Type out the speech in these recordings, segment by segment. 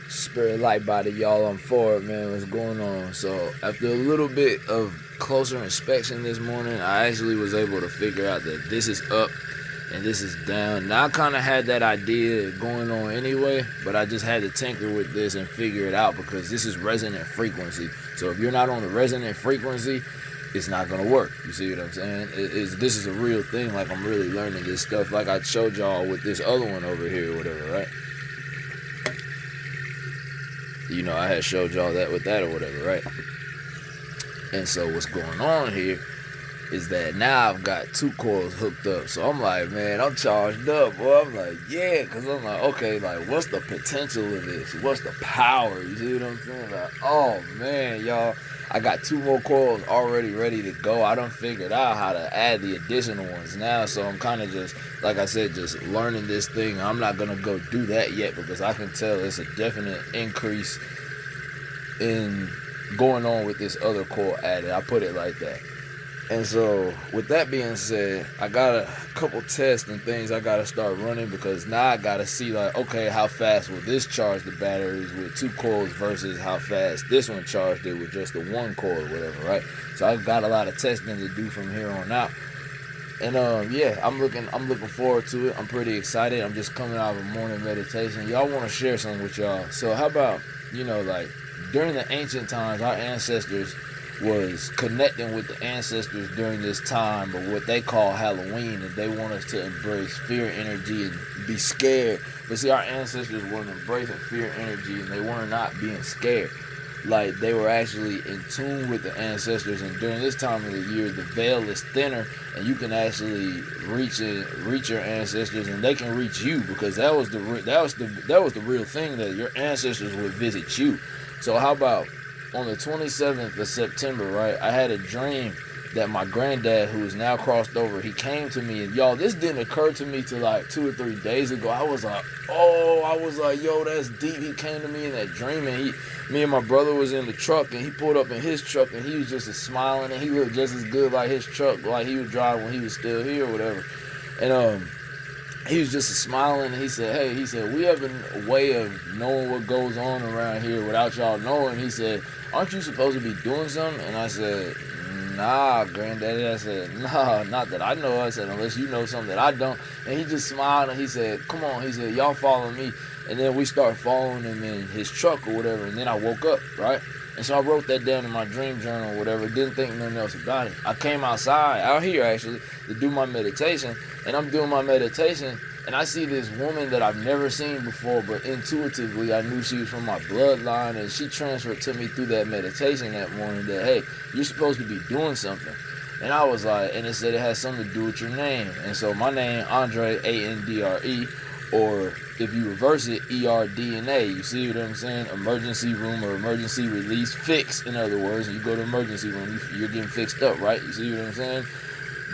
Spirit light body, y'all. I'm forward, man. What's going on? So after a little bit of closer inspection this morning, I actually was able to figure out that this is up and this is down. Now I kind of had that idea going on anyway, but I just had to tinker with this and figure it out because this is resonant frequency. So if you're not on the resonant frequency, it's not gonna work. You see what I'm saying? This is a real thing. Like, I'm really learning this stuff. Like I showed y'all with this other one over here or whatever, right? You know, I had showed y'all that with that or whatever, right? And so what's going on here is that now I've got two coils hooked up. So I'm like, man, I'm charged up, boy. I'm like, yeah, because I'm like, okay, like, what's the potential of this? What's the power? You see what I'm saying? Like, oh, man, y'all, I got two more coils already ready to go. I done figured out how to add the additional ones now. So I'm kind of just, like I said, just learning this thing. I'm not going to go do that yet because I can tell it's a definite increase in going on with this other coil added. I put it like that. And so with that being said, I got a couple tests and things I got to start running because now I got to see, like, okay, how fast will this charge the batteries with two coils versus how fast this one charged it with just the one coil or whatever, right? So I've got a lot of testing to do from here on out. And yeah, I'm looking forward to it. I'm pretty excited. I'm just coming out of a morning meditation. Y'all want to share something with y'all. So how about, you know, like, during the ancient times, our ancestors was connecting with the ancestors during this time of what they call Halloween, and they want us to embrace fear energy and be scared. But see, our ancestors weren't embracing fear energy, and they were not being scared. Like, they were actually in tune with the ancestors, and during this time of the year, the veil is thinner, and you can actually reach your ancestors, and they can reach you, because that was the real thing, that your ancestors would visit you. So how about on the 27th of September, right, I had a dream that my granddad, who is now crossed over, he came to me, and y'all, this didn't occur to me till like 2 or 3 days ago. I was like, yo, that's deep. He came to me in that dream, and me and my brother was in the truck, and he pulled up in his truck, and he was just smiling, and he looked just as good like his truck, like he was driving when he was still here or whatever. And he was just smiling, and he said, hey, we have a way of knowing what goes on around here without y'all knowing. He said, aren't you supposed to be doing something? And I said, nah, granddaddy. I said, nah, not that I know. I said, unless you know something that I don't. And he just smiled, and he said, come on. He said, y'all follow me. And then we started following him in his truck or whatever, and then I woke up, right? And so I wrote that down in my dream journal or whatever. Didn't think nothing else about it. I came outside, out here actually, to do my meditation. And I'm doing my meditation, and I see this woman that I've never seen before, but intuitively I knew she was from my bloodline, and she transferred to me through that meditation that morning that, hey, you're supposed to be doing something. And I was like, and it said it has something to do with your name. And so my name, Andre, Andre, or if you reverse it, ERDNA. You see what I'm saying? Emergency room or emergency release fix. In other words, you go to emergency room, you're getting fixed up, right? You see what I'm saying?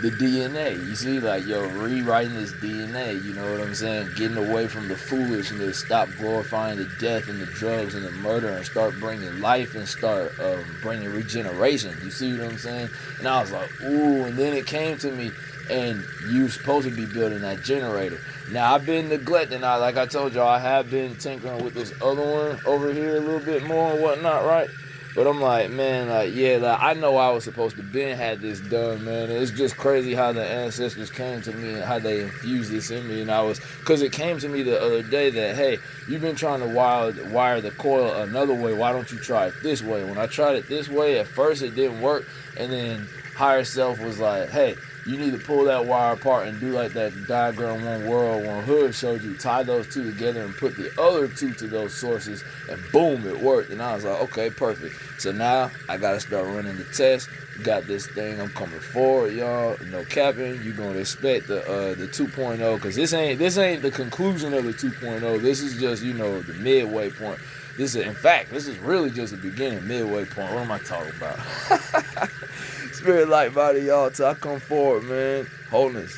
The DNA, you see, like, yo, rewriting this DNA, you know what I'm saying? Getting away from the foolishness, stop glorifying the death and the drugs and the murder, and start bringing life and start bringing regeneration. You see what I'm saying? And I was like, ooh, and then it came to me, and you're supposed to be building that generator. Now, I've been neglecting, like I told y'all, I have been tinkering with this other one over here a little bit more and whatnot, right? But I'm like, man, like, yeah, like, I know I was supposed to been had this done, man. It's just crazy how the ancestors came to me and how they infused this in me. And because it came to me the other day that, hey, you've been trying to wire the coil another way. Why don't you try it this way? When I tried it this way, at first it didn't work. And then higher self was like, hey, you need to pull that wire apart and do like that diagram One World, One Hood showed you. Tie those two together and put the other two to those sources, and boom, it worked. And I was like, okay, perfect. So now I got to start running the test. Got this thing. I'm coming forward, y'all. No capping. You're going to expect the 2.0, because this ain't the conclusion of the 2.0. This is just, you know, the midway point. In fact, this is really just the beginning, midway point. What am I talking about? Spirit light body, y'all, till I come forward, man. Wholeness.